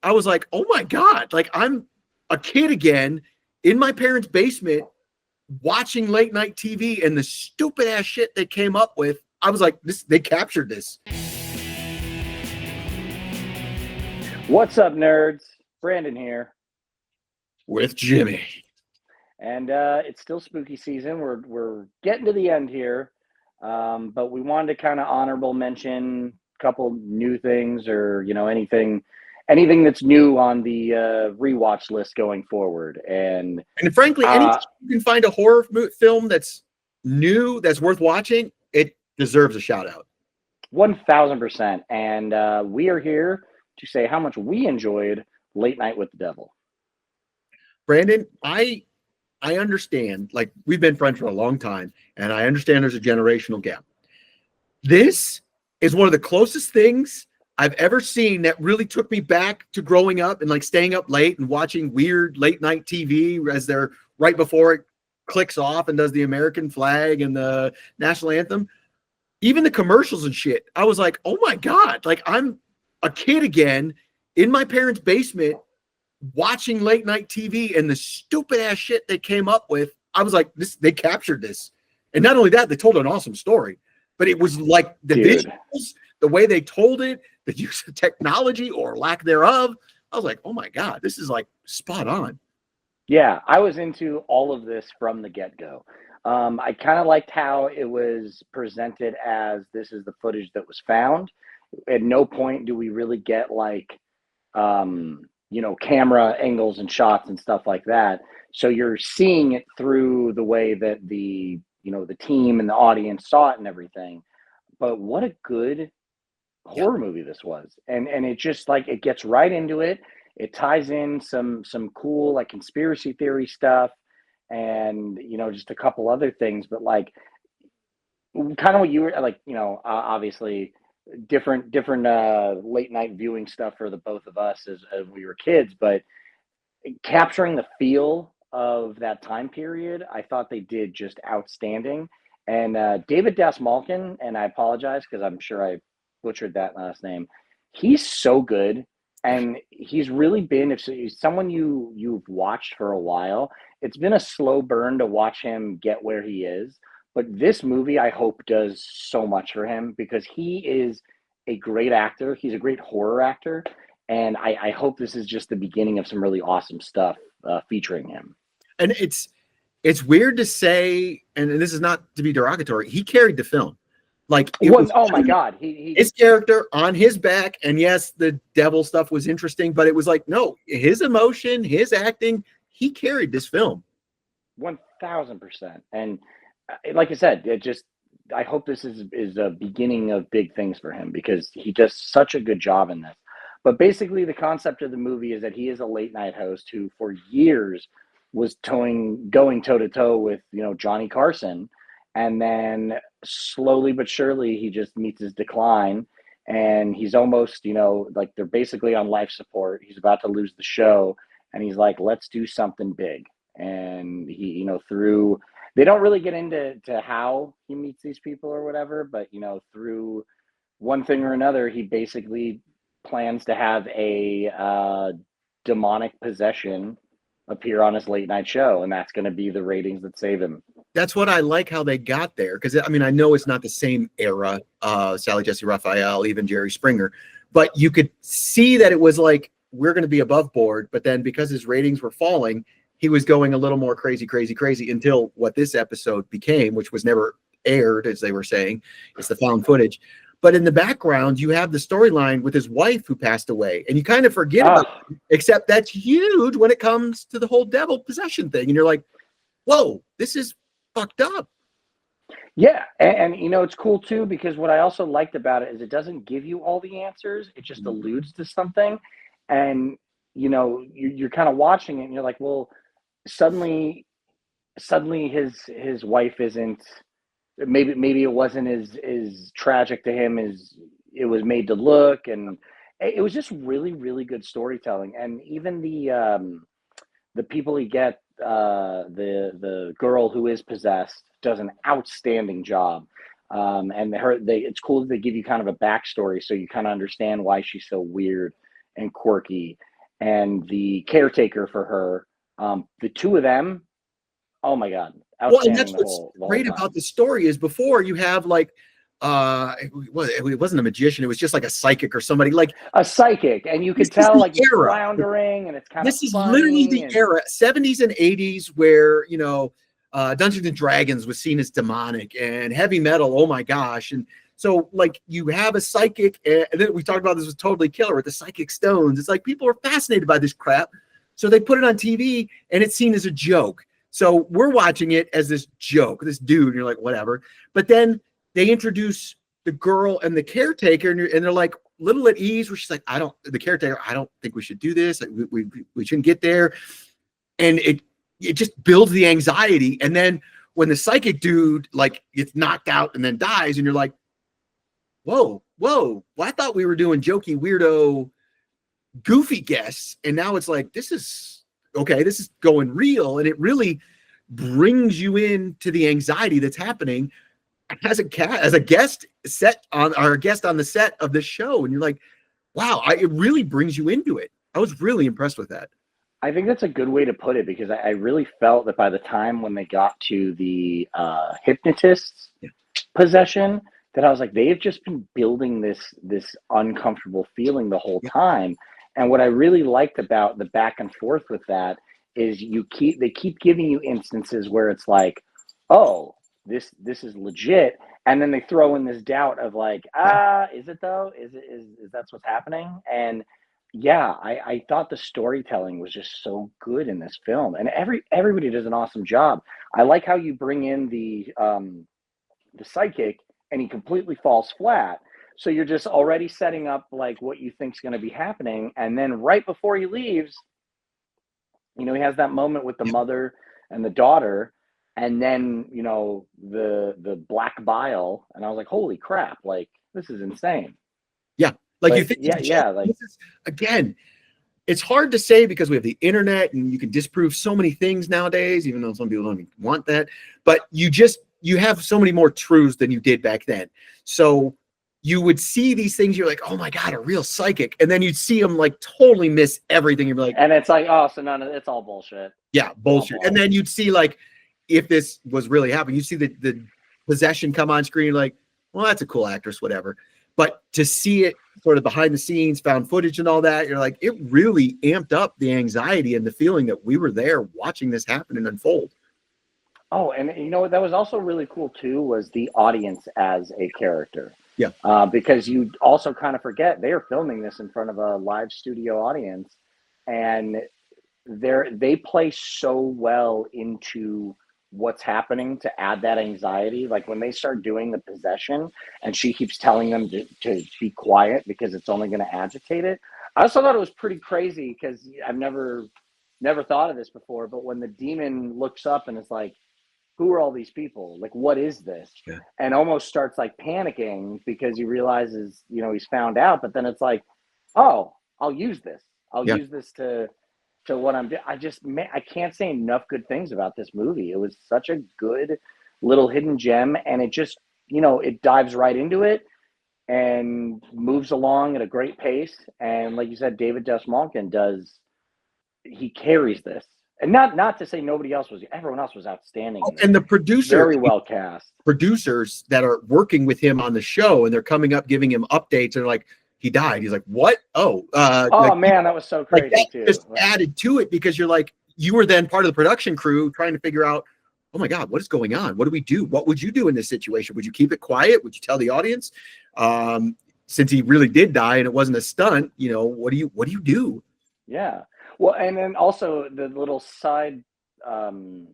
I was like, oh my God, like I'm a kid again in my parents' basement watching late night TV and the stupid ass shit they came up with. I was like, they captured this. What's up, nerds? Brandon here. With Jimmy. And it's still spooky season. We're getting to the end here. But we wanted to kind of honorable mention a couple new things or, anything that's new on the rewatch list going forward. And frankly, anytime you can find a horror film that's new, that's worth watching, it deserves a shout out. 1000%. And we are here to say how much we enjoyed Late Night with the Devil. Brandon, I understand, like, we've been friends for a long time, and I understand there's a generational gap. This is one of the closest things I've ever seen that really took me back to growing up and like staying up late and watching weird late night TV as they're right before it clicks off and does the American flag and the national anthem. Even the commercials and shit. I was like, oh my God, like I'm a kid again in my parents' basement watching late night TV and the stupid ass shit they came up with. I was like, they captured this. And not only that, they told an awesome story, but it was like the visuals, the way they told it, the use of technology or lack thereof. I was like, oh my God, this is like spot on. Yeah, I was into all of this from the get-go. I kind of liked how it was presented as this is the footage that was found. At no point do we really get like, camera angles and shots and stuff like that. So you're seeing it through the way that the team and the audience saw it and everything. But what a good horror movie this was. And it just like, it gets right into it. It ties in some cool like conspiracy theory stuff and, just a couple other things, but like kind of what you were like, obviously different late night viewing stuff for the both of us as we were kids, but capturing the feel of that time period, I thought they did just outstanding. And David Malkin, and I apologize because I'm sure I butchered that last name. He's so good, and he's really been, if he's someone you've watched for a while, it's been a slow burn to watch him get where he is. But this movie, I hope, does so much for him because he is a great actor. He's a great horror actor. And I hope this is just the beginning of some really awesome stuff featuring him. And it's weird to say, and this is not to be derogatory, he carried the film. Like, oh my God, his character on his back. And yes, the devil stuff was interesting, but it was like, no, his emotion, his acting, he carried this film. 1000%. And like I said, I hope this is a beginning of big things for him because he does such a good job in this. But basically, the concept of the movie is that he is a late night host who, for years, was going toe to toe with Johnny Carson, and then slowly but surely he just meets his decline, and he's almost like they're basically on life support. He's about to lose the show, and he's like, let's do something big. And he through they don't really get into how he meets these people or whatever, but through one thing or another, he basically plans to have a demonic possession appear on his late night show, and that's going to be the ratings that save him. That's what I like how they got there, because I mean, I know it's not the same era, Sally Jesse Raphael, even Jerry Springer, but you could see that it was like, we're going to be above board, but then because his ratings were falling, he was going a little more crazy until what this episode became, which was never aired, as they were saying. It's the found footage. But in the background, you have the storyline with his wife who passed away, and you kind of forget about it, except that's huge when it comes to the whole devil possession thing. And you're like, whoa, this is fucked up. Yeah. And it's cool too, because what I also liked about it is it doesn't give you all the answers. It just alludes to something. And, you're kind of watching it and you're like, well, suddenly his wife isn't, maybe it wasn't as tragic to him as it was made to look, and it was just really, really good storytelling. And even the people he get, the girl who is possessed does an outstanding job. And it's cool that they give you kind of a backstory so you kind of understand why she's so weird and quirky. and the caretaker for her. The two of them, oh my god, Well, and outstanding that's what's the whole great time. about the story is before you have like it wasn't a magician, it was just like a psychic or somebody like A psychic, and you this could is tell the like he's era. floundering, and it's kind of This is literally funny. the And era, 70s and 80s, where Dungeons and Dragons was seen as demonic and heavy metal. Oh my gosh. And so like you have a psychic, and then we talked about this was totally killer with the psychic stones. It's like people are fascinated by this crap. So they put it on TV and it's seen as a joke. So we're watching it as this joke, this dude, and you're like, whatever. But then they introduce the girl and the caretaker, and they're like little at ease, where she's like, the caretaker, I don't think we should do this. Like, we shouldn't get there. And it just builds the anxiety. And then when the psychic dude like gets knocked out and then dies, and you're like, whoa, well, I thought we were doing jokey, weirdo, goofy guests. And now it's like, this is okay, this is going real. And it really brings you into the anxiety that's happening as a guest set on our guest on the set of this show. And you're like, wow, it really brings you into it. I was really impressed with that. I think that's a good way to put it, because I really felt that by the time when they got to the hypnotist's possession, that I was like, they've just been building this uncomfortable feeling the whole time. And what I really liked about the back and forth with that is they keep giving you instances where it's like, oh, this is legit, and then they throw in this doubt of like, is it though? Is that's what's happening? And yeah, I thought the storytelling was just so good in this film, and everybody does an awesome job. I like how you bring in the psychic, and he completely falls flat. So you're just already setting up like what you think's going to be happening, and then right before he leaves, he has that moment with the mother and the daughter, and then the black bile, and I was like, holy crap, like this is insane. Yeah, like you But think yeah, like this is, again, it's hard to say because we have the internet and you can disprove so many things nowadays, even though some people don't even want that. But you have so many more truths than you did back then. So you would see these things, you're like, oh my God, a real psychic. And then you'd see them like totally miss everything. You'd be like, and it's like, oh, so none of it's all bullshit. yeah, bullshit. And then you'd see like, if this was really happening, you see the possession come on screen, like, well, that's a cool actress, whatever. But to see it sort of behind the scenes, found footage and all that, you're like, it really amped up the anxiety and the feeling that we were there watching this happen and unfold. Oh, and that was also really cool too, was the audience as a character. Yeah. Because you also kind of forget they are filming this in front of a live studio audience, and they play so well into what's happening to add that anxiety. Like when they start doing the possession and she keeps telling them to be quiet because it's only going to agitate it. I also thought it was pretty crazy because I've never thought of this before, but when the demon looks up and is like, who are all these people? Like, what is this? Yeah. And almost starts like panicking because he realizes, he's found out, but then it's like, oh, I'll use this. I'll use this to what I'm doing. I can't say enough good things about this movie. It was such a good little hidden gem, and it just, it dives right into it and moves along at a great pace. And like you said, David Dastmalchian he carries this. And not to say everyone else was outstanding. And the very well cast producers that are working with him on the show, and they're coming up, giving him updates, and like, he died. He's like, what? Oh, man, that was so crazy like that too. Just added to it because you're like, you were then part of the production crew trying to figure out, oh my God, what is going on? What do we do? What would you do in this situation? Would you keep it quiet? Would you tell the audience? Since he really did die and it wasn't a stunt, what do you do? Yeah. Well, and then also the little side storyline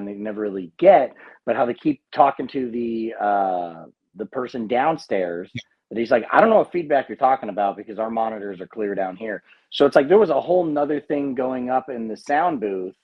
that you never really get, but how they keep talking to the person downstairs, that he's like, I don't know what feedback you're talking about because our monitors are clear down here. So it's like there was a whole nother thing going up in the sound booth,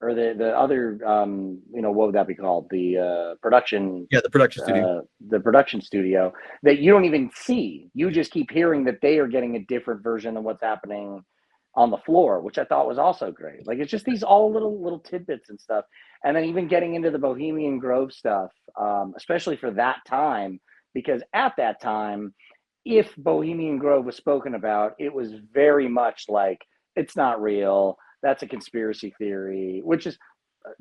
or the other what would that be called, the production the production studio, the production studio, that you don't even see. You just keep hearing that they are getting a different version of what's happening on the floor, which I thought was also great. Like, it's just these all little tidbits and stuff. And then even getting into the Bohemian Grove stuff, especially for that time, because at that time, if Bohemian Grove was spoken about, it was very much like it's not real. That's a conspiracy theory, which is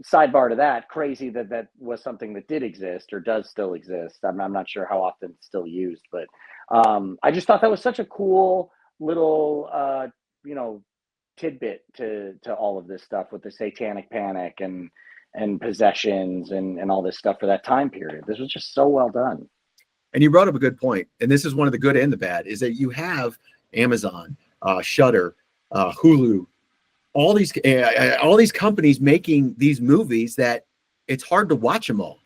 sidebar to that, crazy that that was something that did exist or does still exist. I'm not sure how often it's still used, but I just thought that was such a cool little, you know, tidbit to all of this stuff with the satanic panic and possessions and all this stuff for that time period. This was just so well done. And you brought up a good point, and this is one of the good and the bad, is that you have Amazon, Shudder, Hulu, all these companies making these movies that it's hard to watch them all.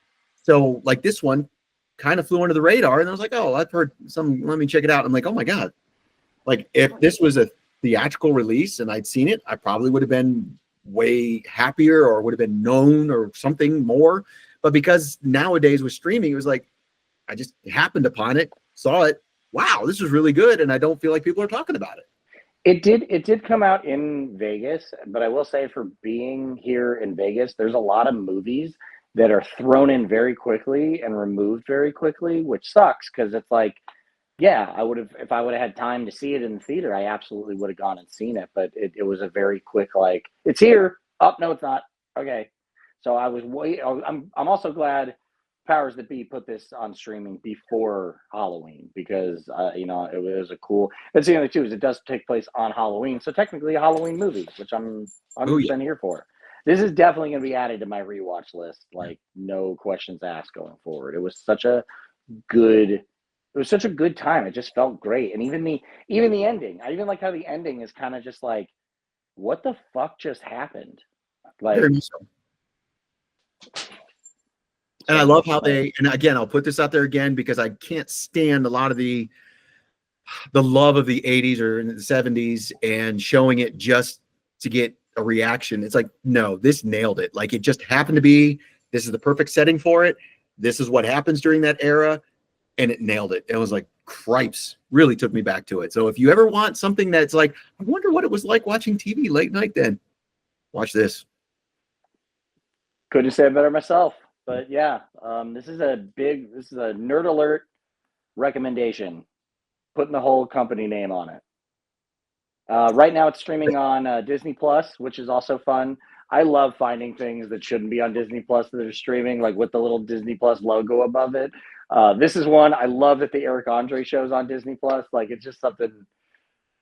So like this one kind of flew under the radar, and I was like, oh, I've heard some. Let me check it out. I'm like, oh my god, like if this was a theatrical release and I'd seen it, I probably would have been way happier or would have been known or something more. But because nowadays with streaming, it was like I just happened upon it, saw it. Wow, this is really good, and I don't feel like people are talking about it. It did come out in Vegas, but I will say for being here in Vegas, there's a lot of movies that are thrown in very quickly and removed very quickly, which sucks because it's like, yeah, I would have if I would have had time to see it in the theater, I absolutely would have gone and seen it. But it was a very quick like, it's here. Oh no, it's not. Okay. So I was way I'm also glad powers that be put this on streaming before Halloween because you know it was a cool. That's the other too is it does take place on Halloween, so technically a Halloween movie, which I'm 100% here for. This is definitely going to be added to my rewatch list, like no questions asked going forward. It was such a good, it was such a good time. It just felt great, and even the ending. I even like how the ending is kind of just like, what the fuck just happened? Like, Very much so. And I love how they, and again, I'll put this out there again because I can't stand a lot of the love of the 80s or in the 70s and showing it just to get a reaction. It's like, no, this nailed it. Like it just happened to be, this is the perfect setting for it. This is what happens during that era. And it nailed it. It was like, cripes, really took me back to it. So if you ever want something that's like, I wonder what it was like watching TV late night then, watch this. Couldn't say it better myself. But yeah, this is a nerd alert recommendation. Putting the whole company name on it. Right now, it's streaming on Disney Plus, which is also fun. I love finding things that shouldn't be on Disney Plus that are streaming, like with the little Disney Plus logo above it. This is one I love that the Eric Andre show's on Disney Plus. Like, it's just something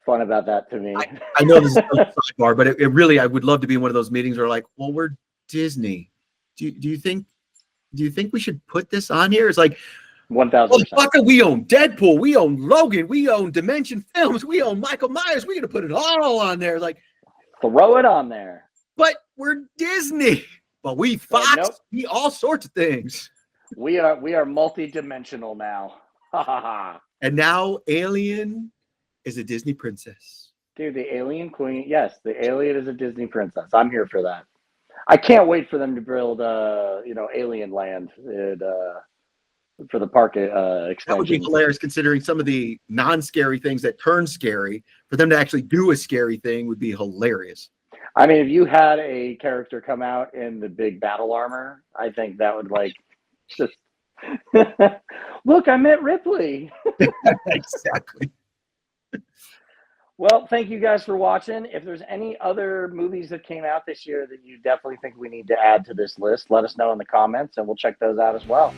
fun about that to me. I know this is a sidebar, but it really, I would love to be in one of those meetings where like, well, we're Disney. Do you think we should put this on here? It's like, 1,000%. Motherfucker, we own Deadpool, we own Logan, we own Dimension Films, we own Michael Myers. We're gonna put it all on there. Like, throw it on there. But we're Disney. But we Fox, nope. We all sorts of things. We are multi-dimensional now. Ha ha ha. And now Alien is a Disney princess. Dude, the Alien Queen. Yes, the Alien is a Disney princess. I'm here for that. I can't wait for them to build, Alien Land for the park extension. That would be hilarious, considering some of the non-scary things that turn scary. For them to actually do a scary thing would be hilarious. I mean, if you had a character come out in the big battle armor, I think that would like just look. I met Ripley. Exactly. Well, thank you guys for watching. If there's any other movies that came out this year that you definitely think we need to add to this list, let us know in the comments and we'll check those out as well.